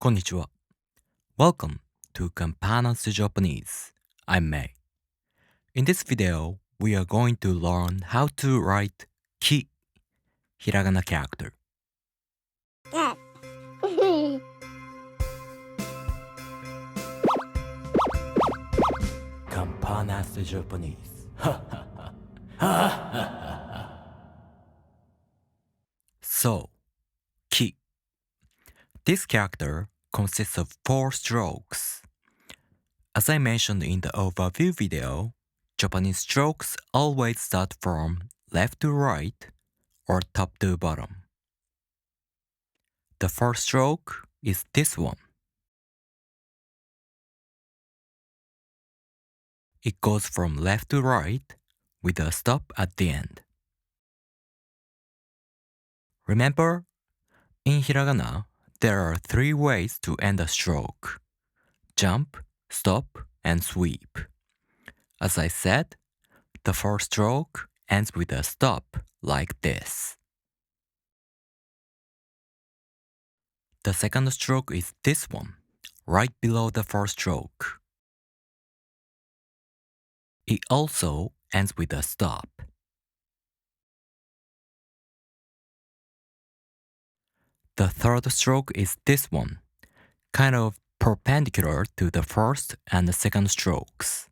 こんにちは。Welcome to Campanas Japanese. I'm May. In this video, we are going to learn how to write ki, hiragana character. Campanas Japanese. So, ki. This character consists of 4 strokes. As I mentioned in the overview video, Japanese strokes always start from left to right or top to bottom. The first stroke is this one. It goes from left to right with a stop at the end. Remember, in hiragana, there are 3 ways to end a stroke: jump, stop, and sweep. As I said, the first stroke ends with a stop like this. The second stroke is this one, right below the first stroke. It also ends with a stop. The third stroke is this one, kind of perpendicular to the first and the second strokes.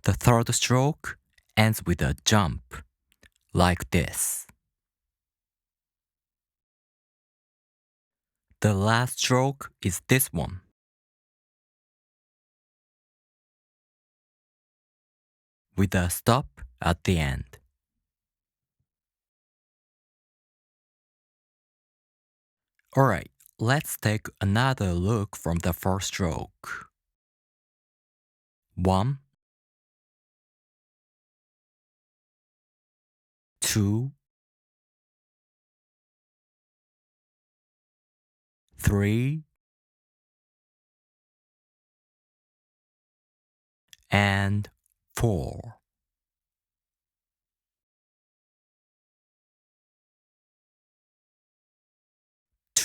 The third stroke ends with a jump, like this. The last stroke is this one. With a stop at the end. Alright, let's take another look from the first stroke. 1, 2, 3, and 4.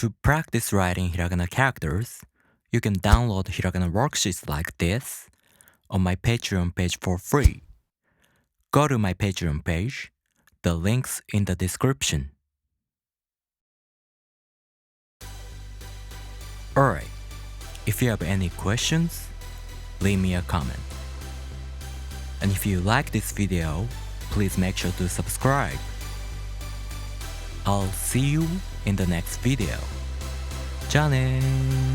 To practice writing hiragana characters, you can download hiragana worksheets like this on my Patreon page for free. Go to my Patreon page, the link's in the description. Alright, if you have any questions, leave me a comment. And if you like this video, please make sure to subscribe. I'll see you in the next video. じゃあねー。